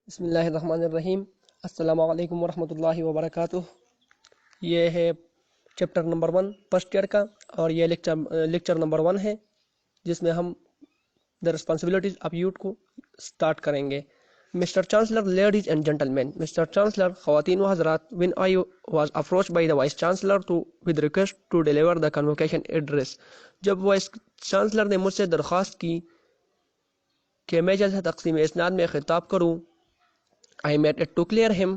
بسم اللہ الرحمن الرحیم۔ السلام علیکم ورحمۃ اللہ وبرکاتہ۔ یہ ہے چیپٹر نمبر 1 فرسٹ ایئر کا، اور یہ لیکچر نمبر 1 ہے، جس میں ہم دا ریسپانسبلٹیز آف یوتھ کو سٹارٹ کریں گے۔ Mister chancellor, ladies and gentleman, mister chancellor, خواتین و حضرات، when I was approached by the Vice Chancellor with request to deliver the convocation address، جب وائس چانسلر نے مجھ سے درخواست کی کہ میں جلسہ تقسیم اسناد میں خطاب کروں، I made it to clear him،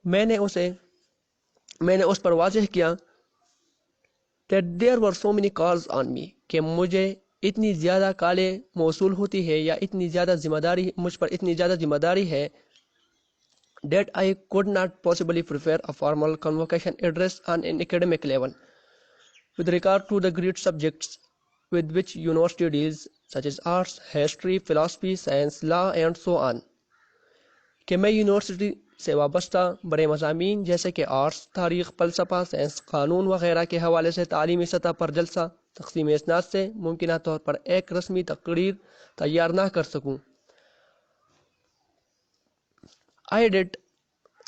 میں نے اس پر واضح کیا that there were so many calls on me، کہ مجھے اتنی زیادہ کالیں موصول ہوتی ہے یا مجھ پر اتنی زیادہ ذمہ داری ہے that I could not possibly prepare a formal convocation address on an academic level with regard to the great subjects with which university deals, such as arts, history, philosophy, science, law and so on، کہ میں university سے وابستہ بڑے مضامین جیسے کہ arts, تاریخ، فلسفہ، سائنس، قانون وغیرہ کے حوالے سے تعلیمی سطح پر جلسہ تقسیم اسناد سے ممکنہ طور پر ایک رسمی تقریر تیار نہ کر سکوں۔ I did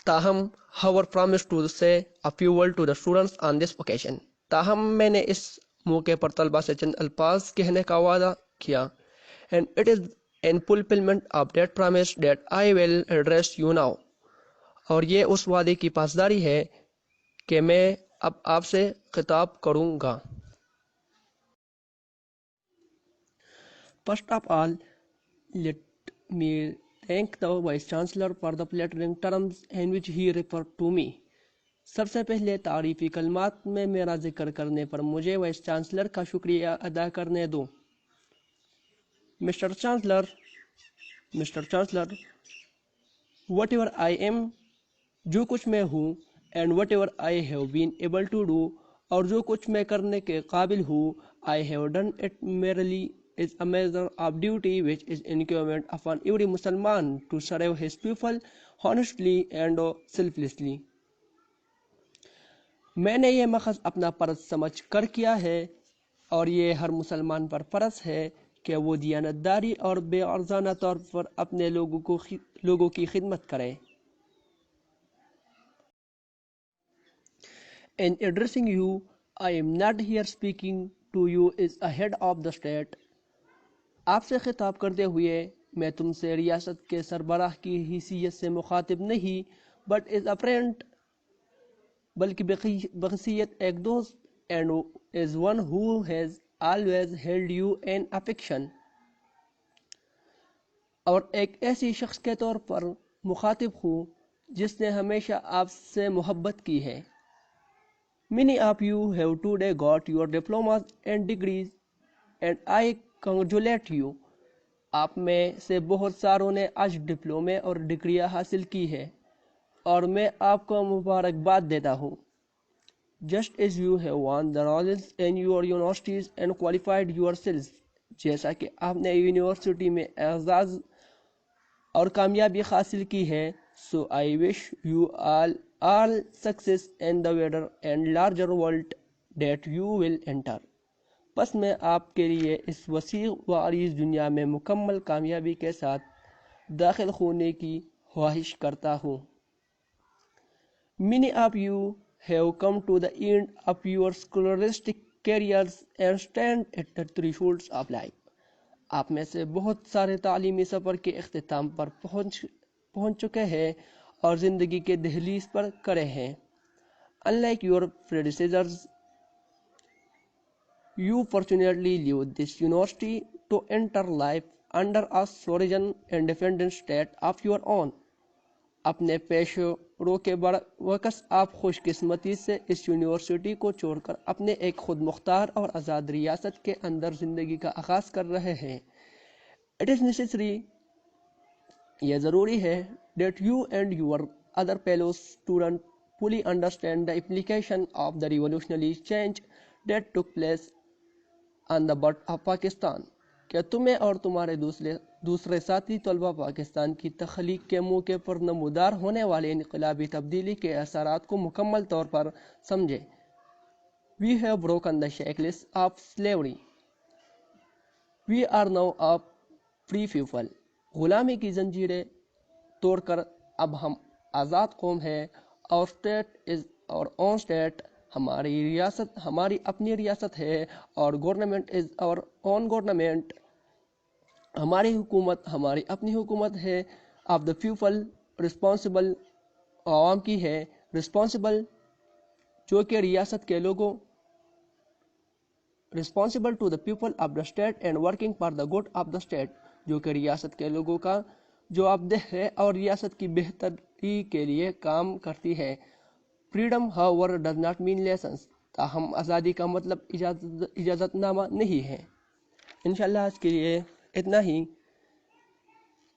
تاہم however promised to say a few words to the students on this occasion، تاہم میں نے اس موقع پر طلبہ سے چند الفاظ کہنے کا وعدہ کیا، and it is in fulfillment of that promise that I will address you now، اور یہ اس وعدے کی پاسداری ہے کہ میں اب آپ سے خطاب کروں گا۔ First of all, let me thank the Vice Chancellor for the flattering terms in which he referred to me۔ سب سے پہلے تعریفی کلمات میں میرا ذکر کرنے پر مجھے وائس چانسلر کا شکریہ ادا کرنے دو۔ Mister chancellor, whatever I am، جو کچھ میں ہوں، and whatever I have been able to do، اور جو کچھ میں کرنے کے قابل ہوں، I have done it merely is a measure of duty which is incumbent upon every Musliman to serve his people honestly and selflessly۔ میں نے یہ محض اپنا فرض سمجھ کر کیا ہے، اور یہ ہر مسلمان پر فرض ہے کہ وہ دیانتداری اور بے غرضانہ طور پر اپنے لوگوں کی خدمت کرے۔ In addressing you, I am not here speaking to you as a head of the state۔ آپ سے خطاب کرتے ہوئے میں تم سے ریاست کے سربراہ کی حیثیت سے مخاطب نہیں، but as a friend، بلکہ بحیثیت ایک دوست، and as one who has always held you in affection، اور ایک ایسی شخص کے طور پر مخاطب ہوں جس نے ہمیشہ آپ سے محبت کی ہے۔ Many of you have today got your diplomas and degrees and I congratulate you۔ آپ میں سے بہت ساروں نے آج ڈپلومے اور ڈگریاں حاصل کی ہے، اور میں آپ کو مبارکباد دیتا ہوں۔ Just as you have won the laurels in your universities and qualified yourselves، جیسا کہ آپ نے یونیورسٹی میں اعزاز اور کامیابی حاصل کی ہے، so I wish you all success in the wider and larger world that you will enter۔ بس میں آپ کے لیے اس وسیع و عریض دنیا میں مکمل کامیابی کے ساتھ داخل ہونے کی خواہش کرتا ہوں۔ Many of you have come to the end of your scholastic careers and stand at the thresholds of life۔ آپ میں سے بہت سارے تعلیمی سفر کے اختتام پر پہنچ چکے ہیں اور زندگی کے دہلیز پر کھڑے ہیں۔ Unlike your predecessors، you fortunately left this university to enter life under a sovereign independent state of your own۔ اپنے پیشروں کے برعکس آپ خوش قسمتی سے اس یونیورسٹی کو چھوڑ کر اپنے ایک خود مختار اور آزاد ریاست کے اندر زندگی کا آغاز کر رہے ہیں۔ It is necessary، یہ ضروری ہے that you and your other fellow students fully understand the implication of the revolutionary change that took place on the birth of Pakistan، کہ تمہیں اور تمہارے دوسرے ساتھی طلبہ پاکستان کی تخلیق کے موقع پر نمودار ہونے والے انقلابی تبدیلی کے اثرات کو مکمل طور پر سمجھے۔ We have broken the shackles of slavery۔ We are now a free people۔ غلامی کی زنجیریں توڑ کر اب ہم آزاد قوم ہیں. اور اسٹیٹ از اور اون اسٹیٹ، ہماری ریاست ہماری اپنی ریاست ہے. اور گورنمنٹ از اور اون گورنمنٹ، ہماری حکومت ہماری اپنی حکومت ہے. آف دا پیپل، رسپانسبل عوام کی ہے. رسپانسبل جو کہ ریاست کے لوگوں، responsible to the people of the state and working for the good of the state، جو کہ ریاست کے لوگوں کا جوابدہ ہے اور ریاست کی بہتری کے لیے کام کرتی ہے. freedom however does not mean license، تاہم آزادی کا مطلب اجازت نامہ نہیں ہے. انشاءاللہ آج کے لیے اتنا ہی،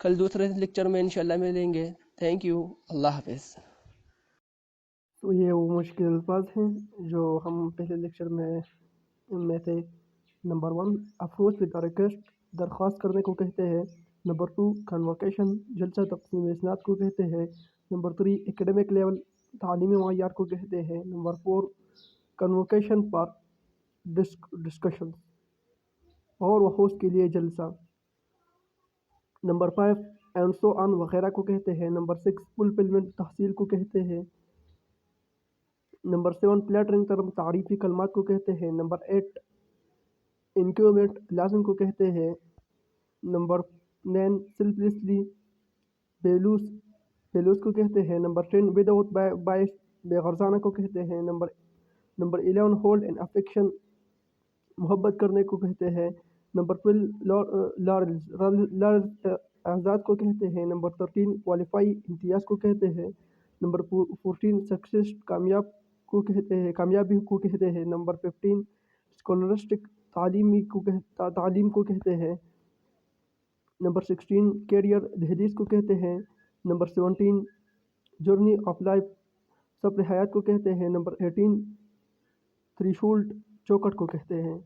کل دوسرے لیکچر میں انشاءاللہ ملیں گے. تھینک یو، اللہ حافظ. تو یہ وہ مشکل الفاظ ہیں جو ہم پہلے لیکچر میں تھے. نمبر 1 اپروچ ود ریکویسٹ، درخواست کرنے کو کہتے ہیں. نمبر 2 کنووکیشن، جلسہ تقسیم اسناد کو کہتے ہیں. نمبر 3 ایکیڈمک لیول، تعلیمی معیار کو کہتے ہیں. نمبر 4 کنووکیشن فار ڈسکشن، اور بحوث کے لیے جلسہ. نمبر 5 اینڈ سو آن وغیرہ کو کہتے ہیں. نمبر 6 فلفلمنٹ، تحصیل کو کہتے ہیں. نمبر 7 فلیٹرنگ ٹرم، تعریفی کلمات کو کہتے ہیں. نمبر 8 انکیومنٹ، لازم کو کہتے ہیں. نمبر 9 سیلفلیسلی، بیلوس کو کہتے ہیں. نمبر 10 وداؤٹ باعث، بے غرضانہ کو کہتے ہیں. نمبر 11 ہولڈ ان افیکشن، محبت کرنے کو کہتے ہیں. نمبر 12 لارج، اعزاز کو کہتے ہیں. نمبر 13 کوالیفائی، امتیاز کو کہتے ہیں. نمبر 14 سکسیس، کامیابی کو کہتے ہیں. نمبر 15 اسکالرسٹک، تعلیم کو کہتے ہیں. نمبر 16 کیریئر، دہلیز کو کہتے ہیں. نمبر 17 جرنی آف لائف، سفر حیات کو کہتے ہیں. نمبر 18 تھریشولڈ، چوکٹ کو کہتے ہیں.